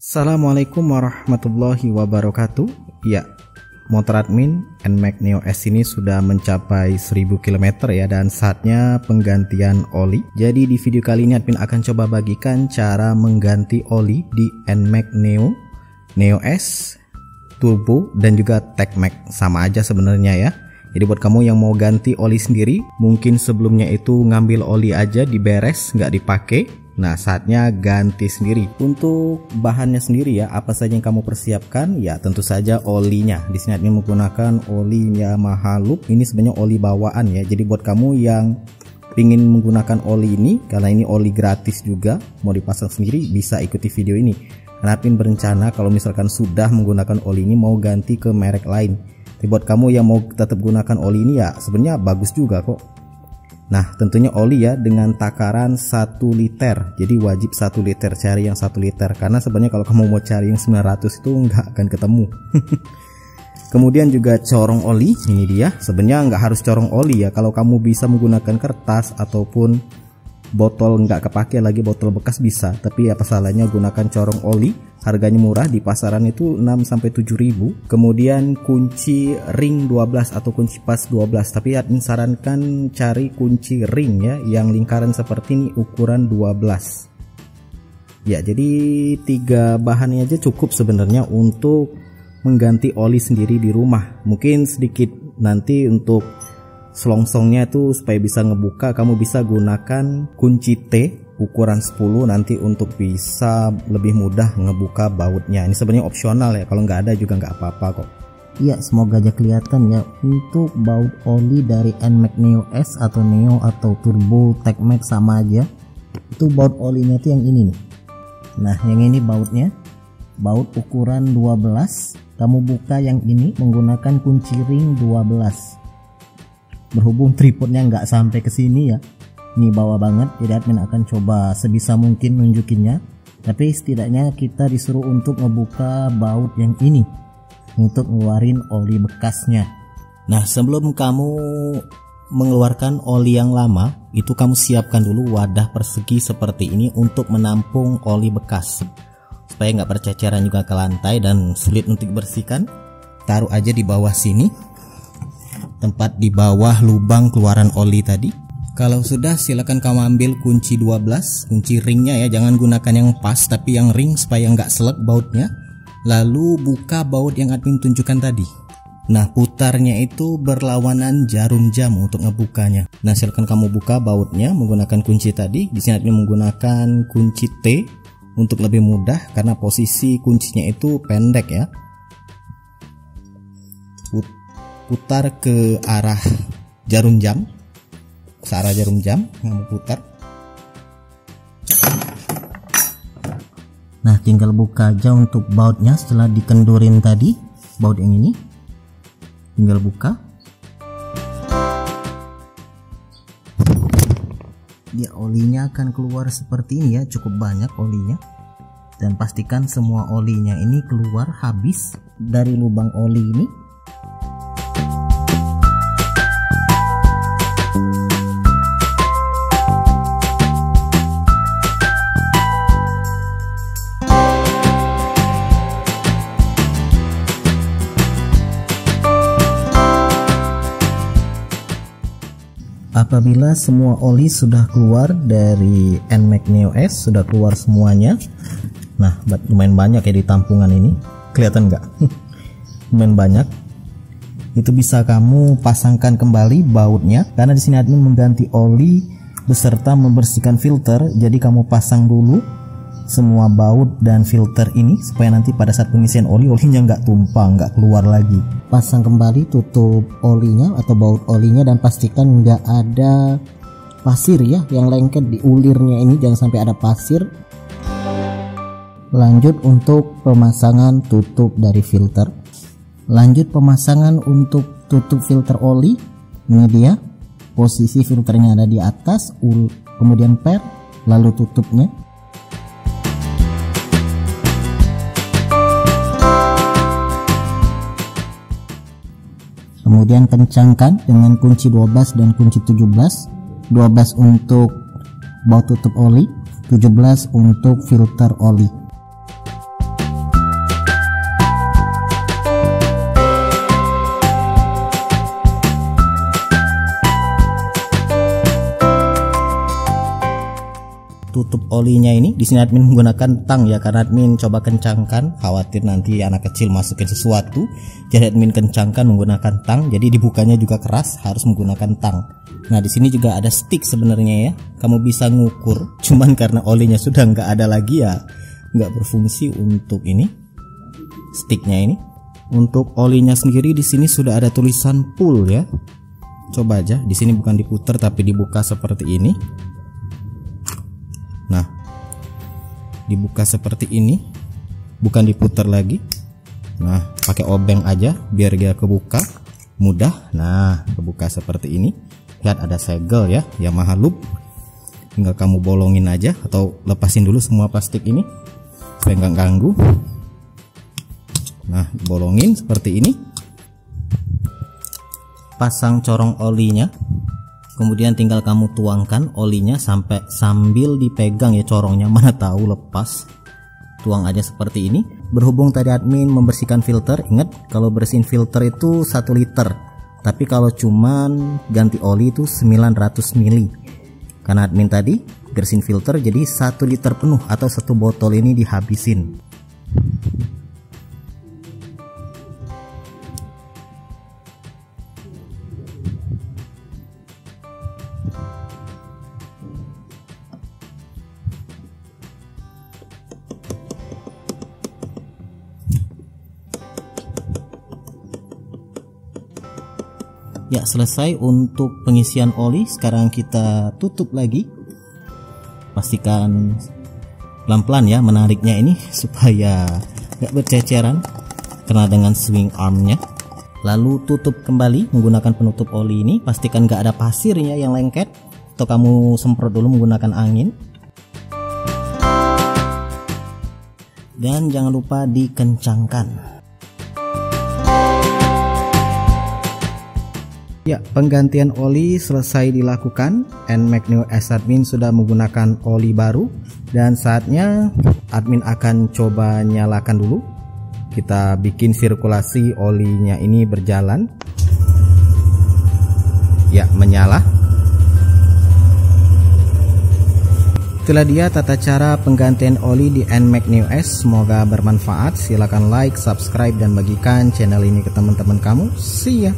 Assalamualaikum warahmatullahi wabarakatuh. Ya, motor admin NMAX Neo S ini sudah mencapai 1000 km ya, dan saatnya penggantian oli. Jadi di video kali ini admin akan coba bagikan cara mengganti oli di NMAX Neo S Turbo dan juga TechMax. Sama aja sebenarnya ya. Jadi buat kamu yang mau ganti oli sendiri, mungkin sebelumnya itu ngambil oli aja diberes nggak dipakai. Nah, saatnya ganti sendiri. Untuk bahannya sendiri ya, apa saja yang kamu persiapkan? Ya, tentu saja olinya. Di sini admin menggunakan oli Yamaha Loop. Ini sebenarnya oli bawaan ya. Jadi buat kamu yang ingin menggunakan oli ini, karena ini oli gratis juga, mau dipasang sendiri, bisa ikuti video ini. Karena admin berencana kalau misalkan sudah menggunakan oli ini mau ganti ke merek lain. Tapi buat kamu yang mau tetap gunakan oli ini ya, sebenarnya bagus juga kok. Nah, tentunya oli ya dengan takaran 1 liter. Jadi wajib 1 liter, cari yang 1 liter. Karena sebenarnya kalau kamu mau cari yang 900 itu nggak akan ketemu. Kemudian juga corong oli, ini dia. Sebenarnya nggak harus corong oli ya. Kalau kamu bisa menggunakan kertas ataupun botol nggak kepake lagi, botol bekas bisa. Tapi apa salahnya gunakan corong oli. Harganya murah, di pasaran itu 6-7 ribu. Kemudian kunci ring 12 atau kunci pas 12. Tapi admin sarankan cari kunci ring ya, yang lingkaran seperti ini, ukuran 12. Ya, jadi 3 bahannya aja cukup sebenarnya untuk mengganti oli sendiri di rumah. Mungkin sedikit nanti untuk selongsongnya itu supaya bisa ngebuka, kamu bisa gunakan kunci T ukuran 10 nanti untuk bisa lebih mudah ngebuka bautnya. Ini sebenarnya opsional ya, kalau nggak ada juga nggak apa-apa kok. Iya, semoga aja kelihatan ya. Untuk baut oli dari NMAX Neo S atau Neo atau Turbo TechMax sama aja. Itu baut olinya tuh yang ini nih. Nah, yang ini bautnya, baut ukuran 12. Kamu buka yang ini menggunakan kunci ring 12. Berhubung tripodnya nggak sampai ke sini ya, ini bawah banget, jadi admin akan coba sebisa mungkin nunjukinnya. Tapi setidaknya kita disuruh untuk ngebuka baut yang ini untuk ngeluarin oli bekasnya. Nah, sebelum kamu mengeluarkan oli yang lama, itu kamu siapkan dulu wadah persegi seperti ini untuk menampung oli bekas, supaya nggak berceceran juga ke lantai dan sulit untuk dibersihkan. Taruh aja di bawah sini, tempat di bawah lubang keluaran oli tadi. Kalau sudah, silakan kamu ambil kunci 12, kunci ringnya ya, jangan gunakan yang pas tapi yang ring supaya nggak selek bautnya. Lalu buka baut yang admin tunjukkan tadi. Nah, putarnya itu berlawanan jarum jam untuk ngebukanya. Nah, silakan kamu buka bautnya menggunakan kunci tadi. Di sini admin menggunakan kunci T untuk lebih mudah karena posisi kuncinya itu pendek ya. Putar ke arah jarum jam. Searah jarum jam kamu putar. Nah, tinggal buka aja untuk bautnya setelah dikendurin tadi, baut yang ini tinggal buka. Ya, olinya akan keluar seperti ini ya, cukup banyak olinya. Dan pastikan semua olinya ini keluar habis dari lubang oli ini. Apabila semua oli sudah keluar dari NMAX Neo S, sudah keluar semuanya. Nah, lumayan banyak ya di tampungan ini. Kelihatan nggak? Lumayan banyak. Itu bisa kamu pasangkan kembali bautnya, karena di sini admin mengganti oli beserta membersihkan filter. Jadi kamu pasang dulu semua baut dan filter ini supaya nanti pada saat pengisian olinya nggak tumpah, nggak keluar lagi. Pasang kembali, tutup olinya atau baut olinya, dan pastikan nggak ada pasir ya yang lengket di ulirnya ini, jangan sampai ada pasir. Lanjut untuk pemasangan tutup dari filter. Lanjut pemasangan untuk tutup filter oli. Ini dia, posisi filternya ada di atas, kemudian per, lalu tutupnya. Kemudian kencangkan dengan kunci 12 dan kunci 17. 12 untuk baut tutup oli, 17 untuk filter oli. tutup olinya ini, di sini admin menggunakan tang ya, karena admin coba kencangkan, khawatir nanti anak kecil masukin sesuatu. Jadi admin kencangkan menggunakan tang. Jadi dibukanya juga keras, harus menggunakan tang. Nah di sini juga ada stick sebenarnya ya. Kamu bisa ngukur, cuman karena olinya sudah nggak ada lagi ya, nggak berfungsi untuk ini sticknya ini. Untuk olinya sendiri di sini sudah ada tulisan full ya. Coba aja, di sini bukan diputar tapi dibuka seperti ini. Nah, dibuka seperti ini, bukan diputar lagi. Nah, pakai obeng aja biar dia kebuka mudah. Nah, kebuka seperti ini. Lihat ada segel ya, Yamaha loop. Tinggal kamu bolongin aja atau lepasin dulu semua plastik ini supaya nggak ganggu. Nah, bolongin seperti ini. Pasang corong olinya, kemudian tinggal kamu tuangkan olinya sambil dipegang ya corongnya, mana tahu lepas. Tuang aja seperti ini. Berhubung tadi admin membersihkan filter, ingat kalau bersihin filter itu 1 liter, tapi kalau cuman ganti oli itu 900 ml. Karena admin tadi bersihin filter, jadi 1 liter penuh atau 1 botol ini dihabisin. Ya, selesai untuk pengisian oli. Sekarang kita tutup lagi. Pastikan pelan-pelan ya menariknya ini supaya nggak berceceran karena dengan swing armnya. Lalu tutup kembali menggunakan penutup oli ini. Pastikan nggak ada pasirnya yang lengket, atau kamu semprot dulu menggunakan angin. Dan jangan lupa dikencangkan. Ya, penggantian oli selesai dilakukan. NMAX Neo S admin sudah menggunakan oli baru dan saatnya admin akan coba nyalakan dulu. Kita bikin sirkulasi olinya ini berjalan. Ya, menyala. Itulah dia tata cara penggantian oli di NMAX Neo S. Semoga bermanfaat. Silahkan like, subscribe dan bagikan channel ini ke teman-teman kamu. See ya.